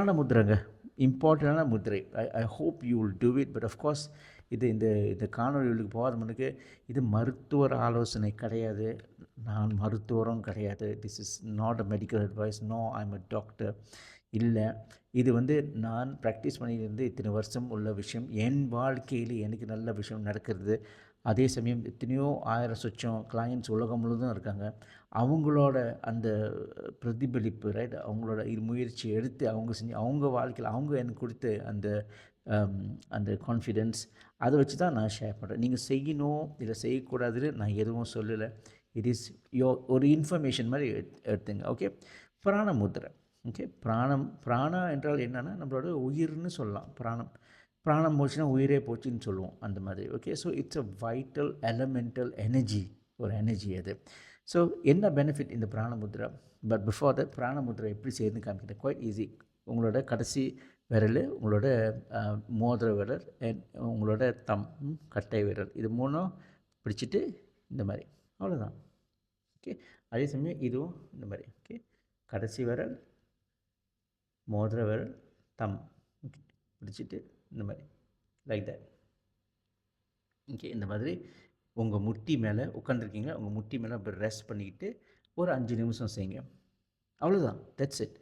பிராண முத்திரைங்க. இம்பார்ட்டண்டான முத்திரை. I hope you will do it. But of course இந்த காணொளிகளுக்கு போகாத முன்னுக்கு இது மருத்துவர் ஆலோசனை கிடையாது. நான் மருத்துவரும் கிடையாது. This is not a medical advice. No, I am a doctor. இல்லை, இது நான் ப்ராக்டிஸ் பண்ணியிருந்து இத்தனை வருஷம் உள்ள விஷயம். என் வாழ்க்கையில் எனக்கு நல்ல விஷயம் நடக்கிறது. அதே சமயம் எத்தனையோ 1000 சொச்சம் கிளையண்ட்ஸ் உலகம் முழுதும் இருக்காங்க. அவங்களோட அந்த பிரதிபலிப்பு, ரைட், அவங்களோட முயற்சி எடுத்து அவங்க செஞ்சு அவங்க வாழ்க்கையில் அவங்க எனக்கு கொடுத்த அந்த கான்ஃபிடென்ஸ், அதை வச்சு தான் நான் ஷேர் பண்ணுறேன். நீங்கள் செய்யணும் இல்லை செய்யக்கூடாதுன்னு நான் எதுவும் சொல்லலை. இட் இஸ் ஒரு இன்ஃபர்மேஷன் மாதிரி எடுத்துங்க. ஓகே, பிராண முத்திரை. ஓகே, பிராணா என்றால் என்னென்னா நம்மளோட உயிர்னு சொல்லலாம். பிராணம் போச்சுன்னா உயிரே போச்சுன்னு சொல்லுவோம், அந்த மாதிரி. Okay, so it's a vital elemental energy, ஒரு எனர்ஜி அது. ஸோ என்ன பெனிஃபிட் இந்த prana mudra? But before that, prana mudra எப்படி செய்யணும்னு காமிக்கிறேன். Quite easy. உங்களோட கடைசி விரல், உங்களோட மோதிர விரல், உங்களோட கட்டை விரல், இது மூணும் பிடிச்சிட்டு இந்த மாதிரி, அவ்வளோதான். ஓகே, அதே சமயம் இதுவும் இந்த மாதிரி. ஓகே, கடைசி விரல், மோதிர விரல், ஓகே, பிடிச்சிட்டு இந்த மாதிரி, லைக் தட். ஓகே, இந்த மாதிரி உங்கள் முட்டி மேலே உட்காந்துருக்கீங்க, உங்கள் முட்டி மேலே அப்படி ரெஸ்ட் பண்ணிக்கிட்டு ஒரு 5 நிமிஷம் செய்யுங்க. அவ்வளோதான், தட்ஸ் இட்.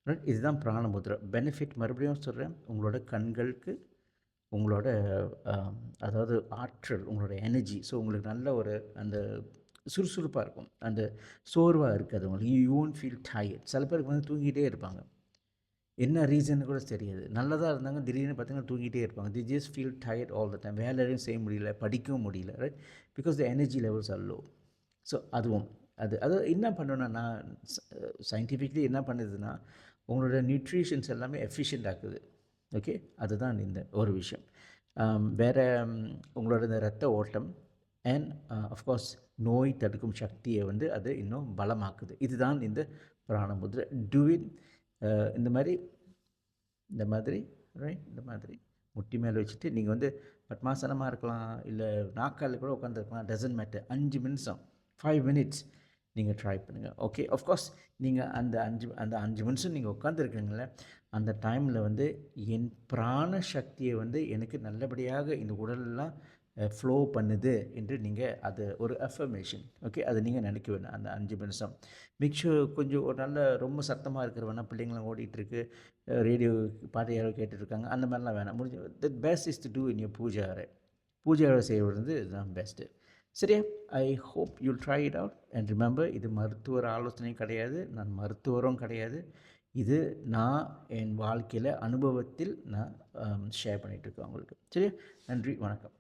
ரைட், இதுதான் பிராணமுத்ரா. பெனிஃபிட் மறுபடியும் சொல்கிறேன். உங்களோட கண்களுக்கு, உங்களோட அதாவது ஆற்றல், உங்களோட எனர்ஜி. ஸோ உங்களுக்கு நல்ல ஒரு அந்த சுறுசுறுப்பாக இருக்கும், அந்த சோர்வாக இருக்காது உங்களுக்கு. You won't feel tired. சில பேருக்கு தூங்கிட்டே இருப்பாங்க, என்ன ரீசன்னு கூட தெரியாது. நல்லதாக இருந்தாங்க, திடீர்னு பார்த்தீங்கன்னா தூங்கிட்டே இருப்பாங்க. They just feel tired all the time. வேலையும் செய்ய முடியல, படிக்கவும் முடியல, right, because the energy levels are low. So அதுவும் அது என்ன பண்ணணும்னா, நான் சயின்டிஃபிக்லி என்ன பண்ணுதுன்னா, உங்களோட நியூட்ரிஷன்ஸ் எல்லாமே எஃபிஷியൻ്ட் ஆக்குது. ஓகே, அதுதான் இந்த ஒரு விஷயம். வேறு உங்களோட இந்த ரத்த ஓட்டம் அண்ட் அஃப்கோர்ஸ் நோய் தடுக்கும் சக்தியை அது இன்னும் பலமாக்குது. இதுதான் இந்த பிராணமுத்ரா. Do it. இந்த மாதிரி ரைட், இந்த மாதிரி முட்டி மேலே வச்சுட்டு நீங்கள் பத்மாசனமாக இருக்கலாம், இல்லை நாக்கால் கூட உட்காந்துருக்கலாம், டசன்ட் மேட்டர். 5 நிமிஷம், 5 மினிட்ஸ் நீங்கள் ட்ரை பண்ணுங்கள். ஓகே, ஆஃப்கோர்ஸ் நீங்கள் அந்த 5 நிமிஷம் நீங்கள் உட்காந்துருக்கீங்களே, அந்த டைமில் என் பிராண சக்தியை எனக்கு நல்லபடியாக இந்த உடலெல்லாம் ஃப்ளோ பண்ணுது என்று நீங்கள் அது ஒரு அஃபர்மேஷன். ஓகே, அதை நீங்கள் நினைக்க வேணும். அந்த 5 நிமிஷம் மிக்சர் கொஞ்சம் ஒரு நல்ல ரொம்ப சத்தமாக இருக்கிற வேணால், பிள்ளைங்களாம் ஓடிட்டுருக்கு, ரேடியோ பாட்டு யாரோ கேட்டுட்ருக்காங்க, அந்த மாதிரிலாம் வேணாம். முடிஞ்ச the best is to do in your puja அறை. பூஜை அறை செய்வது இதுதான் பெஸ்ட்டு. சரியா? I hope you'll try it out. And remember, இது மருத்துவர் ஆலோசனை கிடையாது, நான் மருத்துவரும் கிடையாது. இது நான் என் வாழ்க்கையில் அனுபவத்தில் நான் ஷேர் பண்ணிகிட்ருக்கேன் உங்களுக்கு. சரியா? நன்றி, வணக்கம்.